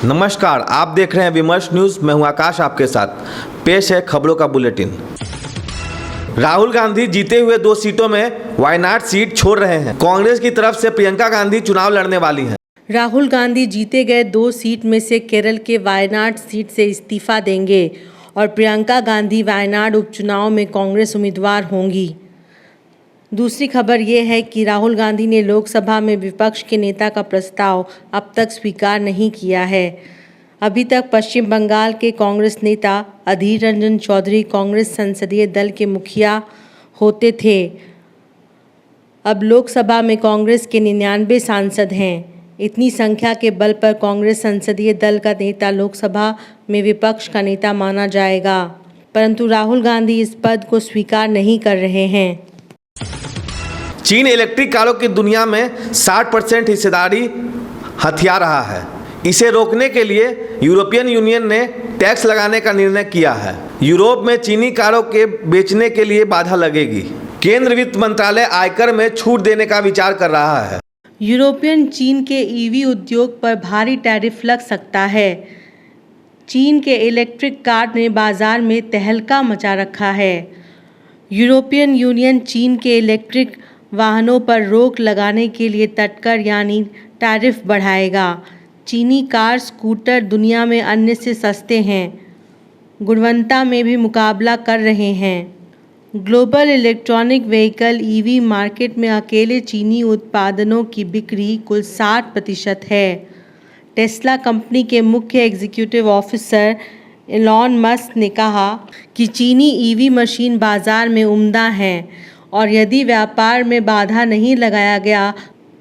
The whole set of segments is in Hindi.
नमस्कार, आप देख रहे हैं विमर्श न्यूज। मैं हूं आकाश, आपके साथ पेश है खबरों का बुलेटिन। राहुल गांधी जीते हुए 2 सीटों में वायनाड सीट छोड़ रहे हैं। कांग्रेस की तरफ से प्रियंका गांधी चुनाव लड़ने वाली हैं। राहुल गांधी जीते गए 2 सीट में से केरल के वायनाड सीट से इस्तीफा देंगे और प्रियंका गांधी वायनाड उपचुनाव में कांग्रेस उम्मीदवार होंगी। दूसरी खबर ये है कि राहुल गांधी ने लोकसभा में विपक्ष के नेता का प्रस्ताव अब तक स्वीकार नहीं किया है। अभी तक पश्चिम बंगाल के कांग्रेस नेता अधीर रंजन चौधरी कांग्रेस संसदीय दल के मुखिया होते थे। अब लोकसभा में कांग्रेस के 99 सांसद हैं। इतनी संख्या के बल पर कांग्रेस संसदीय दल का नेता लोकसभा में विपक्ष का नेता माना जाएगा, परंतु राहुल गांधी इस पद को स्वीकार नहीं कर रहे हैं। चीन इलेक्ट्रिक कारों की दुनिया में 60% हिस्सेदारी हथिया रहा है। इसे रोकने के लिए यूरोपियन यूनियन ने टैक्स लगाने का निर्णय किया है। यूरोप में चीनी कारों के बेचने के लिए बाधा लगेगी। केंद्र वित्त मंत्रालय आयकर में छूट देने का विचार कर रहा है। यूरोपियन चीन के ईवी उद्योग पर भारी टैरिफ लग सकता है। चीन के इलेक्ट्रिक कार ने बाजार में तहलका मचा रखा है। यूरोपियन यूनियन चीन के इलेक्ट्रिक वाहनों पर रोक लगाने के लिए तटकर यानी टैरिफ बढ़ाएगा। चीनी कार स्कूटर दुनिया में अन्य से सस्ते हैं, गुणवत्ता में भी मुकाबला कर रहे हैं। Global electronic vehicle EV market में अकेले चीनी उत्पादनों की बिक्री कुल 60% है। टेस्ला कंपनी के मुख्य एग्जीक्यूटिव ऑफिसर एलॉन मस्क ने कहा कि चीनी ईवी मशीन बाजार में उम्दा हैं और यदि व्यापार में बाधा नहीं लगाया गया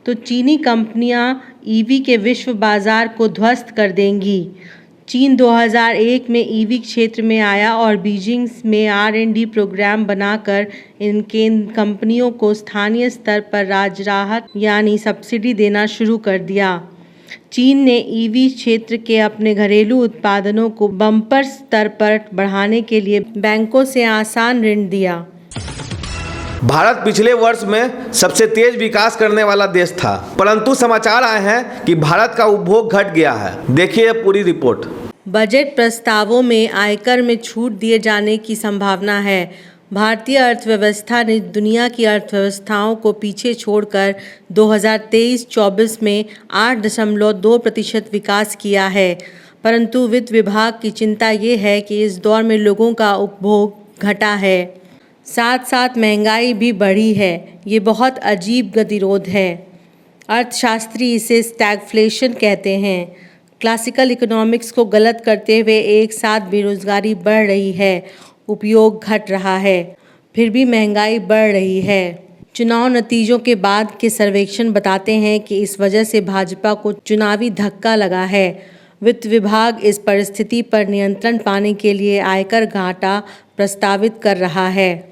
तो चीनी कंपनियां ईवी के विश्व बाजार को ध्वस्त कर देंगी। चीन 2001 में ईवी क्षेत्र में आया और बीजिंग में R&D प्रोग्राम बनाकर इन कंपनियों को स्थानीय स्तर पर राजराहत यानी सब्सिडी देना शुरू कर दिया। चीन ने ईवी क्षेत्र के अपने घरेलू उत्पादनों को बम्पर स्तर पर बढ़ाने के लिए बैंकों से आसान ऋण दिया। भारत पिछले वर्ष में सबसे तेज विकास करने वाला देश था, परंतु समाचार आए हैं कि भारत का उपभोग घट गया है। देखिए पूरी रिपोर्ट। बजट प्रस्तावों में आयकर में छूट दिए जाने की संभावना है। भारतीय अर्थव्यवस्था ने दुनिया की अर्थव्यवस्थाओं को पीछे छोड़कर 2023-24 में 8.2% विकास किया है, परंतु वित्त विभाग की चिंता ये है कि इस दौर में लोगों का उपभोग घटा है, साथ साथ महंगाई भी बढ़ी है। ये बहुत अजीब गतिरोध है। अर्थशास्त्री इसे स्टैगफ्लेशन कहते हैं। क्लासिकल इकोनॉमिक्स को गलत करते हुए एक साथ बेरोजगारी बढ़ रही है, उपयोग घट रहा है, फिर भी महंगाई बढ़ रही है। चुनाव नतीजों के बाद के सर्वेक्षण बताते हैं कि इस वजह से भाजपा को चुनावी धक्का लगा है। वित्त विभाग इस परिस्थिति पर नियंत्रण पाने के लिए आयकर घाटा प्रस्तावित कर रहा है।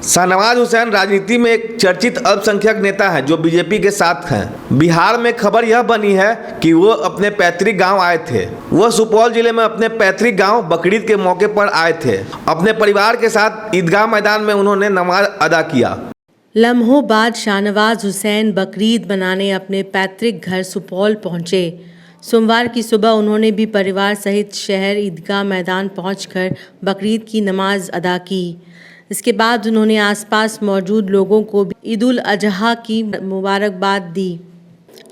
शाहनवाज हुसैन राजनीति में एक चर्चित अल्पसंख्यक नेता है जो बीजेपी के साथ हैं। बिहार में खबर यह बनी है कि वो अपने पैतृक गांव आए थे। वह सुपौल जिले में अपने पैतृक गांव बकरीद के मौके पर आए थे। अपने परिवार के साथ ईदगाह मैदान में उन्होंने नमाज अदा किया। लम्हों बाद शाहनवाज हुसैन बकरीद मनाने अपने पैतृक घर सुपौल पहुंचे। सोमवार की सुबह उन्होंने भी परिवार सहित शहर ईदगाह मैदान पहुंचकर बकरीद की नमाज अदा की। इसके बाद उन्होंने आसपास मौजूद लोगों को ईद उल अजहा की मुबारकबाद दी।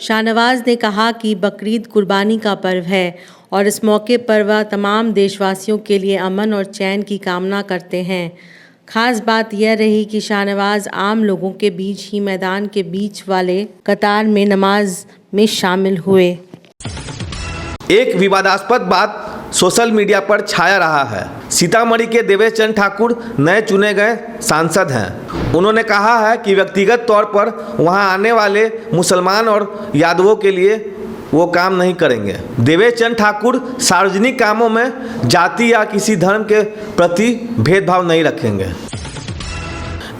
शाहनवाज ने कहा कि बकरीद कुर्बानी का पर्व है और इस मौके पर वह तमाम देशवासियों के लिए अमन और चैन की कामना करते हैं। खास बात यह रही कि शाहनवाज आम लोगों के बीच ही मैदान के बीच वाले कतार में नमाज में शामिल हुए। एक विवादास्पद बात सोशल मीडिया पर छाया रहा है। सीतामढ़ी के देवेश चंद्र ठाकुर नए चुने गए सांसद हैं। उन्होंने कहा है कि व्यक्तिगत तौर पर वहां आने वाले मुसलमान और यादवों के लिए वो काम नहीं करेंगे। देवेश चंद्र ठाकुर सार्वजनिक कामों में जाति या किसी धर्म के प्रति भेदभाव नहीं रखेंगे।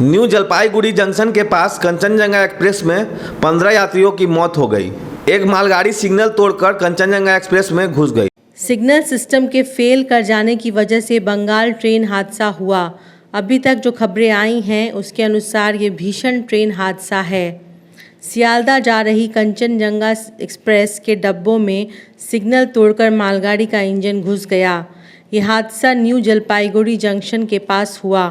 न्यू जलपाईगुड़ी जंक्शन के पास कंचनजंगा एक्सप्रेस में 15 यात्रियों की मौत हो गई। एक मालगाड़ी सिग्नल तोड़कर कंचनजंगा एक्सप्रेस में घुस गई। सिग्नल सिस्टम के फेल कर जाने की वजह से बंगाल ट्रेन हादसा हुआ। अभी तक जो खबरें आई हैं उसके अनुसार ये भीषण ट्रेन हादसा है। सियालदह जा रही कंचनजंगा एक्सप्रेस के डब्बों में सिग्नल तोड़कर मालगाड़ी का इंजन घुस गया। ये हादसा न्यू जलपाईगुड़ी जंक्शन के पास हुआ।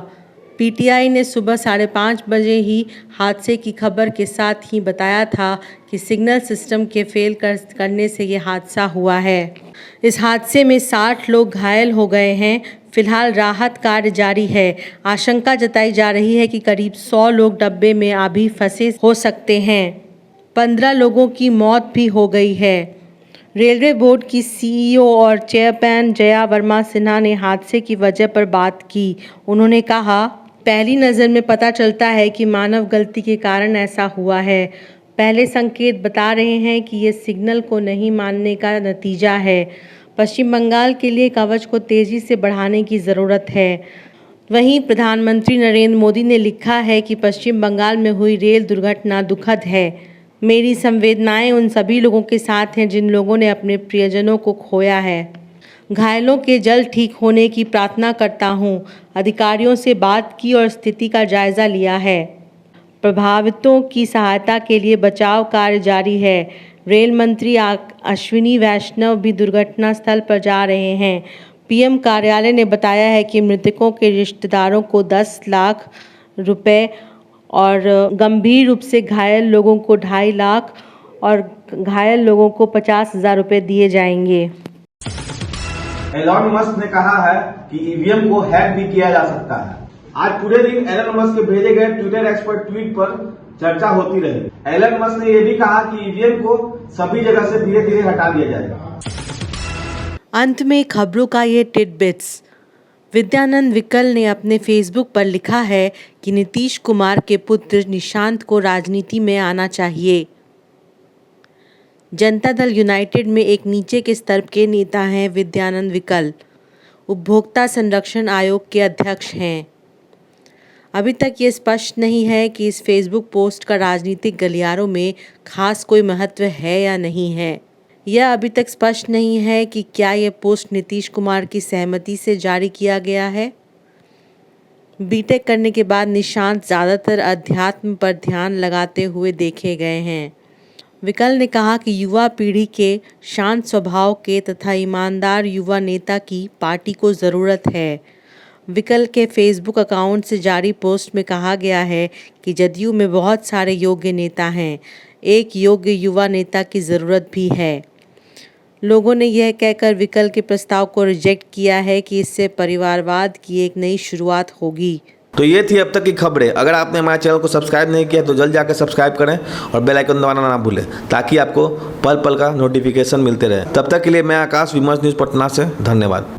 पीटीआई ने सुबह 5:30 बजे ही हादसे की खबर के साथ ही बताया था कि सिग्नल सिस्टम के फेल करने से ये हादसा हुआ है। इस हादसे में 60 लोग घायल हो गए हैं। फिलहाल राहत कार्य जारी है। आशंका जताई जा रही है कि करीब 100 लोग डब्बे में अभी फंसे हो सकते हैं। 15 लोगों की मौत भी हो गई है। रेलवे बोर्ड की सीईओ और चेयरमैन जया वर्मा सिन्हा ने हादसे की वजह पर बात की। उन्होंने कहा, पहली नज़र में पता चलता है कि मानव गलती के कारण ऐसा हुआ है। पहले संकेत बता रहे हैं कि ये सिग्नल को नहीं मानने का नतीजा है। पश्चिम बंगाल के लिए कवच को तेज़ी से बढ़ाने की ज़रूरत है। वहीं प्रधानमंत्री नरेंद्र मोदी ने लिखा है कि पश्चिम बंगाल में हुई रेल दुर्घटना दुखद है। मेरी संवेदनाएं उन सभी लोगों के साथ हैं जिन लोगों ने अपने प्रियजनों को खोया है। घायलों के जल्द ठीक होने की प्रार्थना करता हूं। अधिकारियों से बात की और स्थिति का जायजा लिया है। प्रभावितों की सहायता के लिए बचाव कार्य जारी है। रेल मंत्री अश्विनी वैष्णव भी दुर्घटना स्थल पर जा रहे हैं। पीएम कार्यालय ने बताया है कि मृतकों के रिश्तेदारों को 10 लाख रुपए और गंभीर रूप से घायल लोगों को 2.5 लाख और घायल लोगों को 50,000 रुपए दिए जाएंगे। एलन मस्क ने कहा है कि ईवीएम को हैक भी किया जा सकता है। आज पूरे दिन एलन मस्क के भेजे गए ट्विटर एक्सपर्ट ट्वीट पर चर्चा होती रही। एलन मस्क ने यह भी कहा कि ईवीएम को सभी जगह से धीरे धीरे हटा दिया जाएगा। अंत में खबरों का ये टिडबिट्स। विद्यानंद विकल ने अपने फेसबुक पर लिखा है कि नीतीश कुमार के पुत्र निशांत को राजनीति में आना चाहिए। जनता दल यूनाइटेड में एक नीचे के स्तर के नेता हैं विद्यानंद विकल। उपभोक्ता संरक्षण आयोग के अध्यक्ष हैं। अभी तक ये स्पष्ट नहीं है कि इस फेसबुक पोस्ट का राजनीतिक गलियारों में खास कोई महत्व है या नहीं है। यह अभी तक स्पष्ट नहीं है कि क्या यह पोस्ट नीतीश कुमार की सहमति से जारी किया गया है। बीटेक करने के बाद निशांत ज़्यादातर अध्यात्म पर ध्यान लगाते हुए देखे गए हैं। विकल ने कहा कि युवा पीढ़ी के शांत स्वभाव के तथा ईमानदार युवा नेता की पार्टी को ज़रूरत है। विकल के फेसबुक अकाउंट से जारी पोस्ट में कहा गया है कि जदयू में बहुत सारे योग्य नेता हैं, एक योग्य युवा नेता की ज़रूरत भी है। लोगों ने यह कहकर विकल के प्रस्ताव को रिजेक्ट किया है कि इससे परिवारवाद की एक नई शुरुआत होगी। तो ये थी अब तक की खबरें। अगर आपने हमारे चैनल को सब्सक्राइब नहीं किया तो जल्द जाकर सब्सक्राइब करें और बेल आइकन दबाना ना भूलें ताकि आपको पल पल का नोटिफिकेशन मिलते रहे। तब तक के लिए मैं आकाश, विमर्श न्यूज़ पटना से धन्यवाद।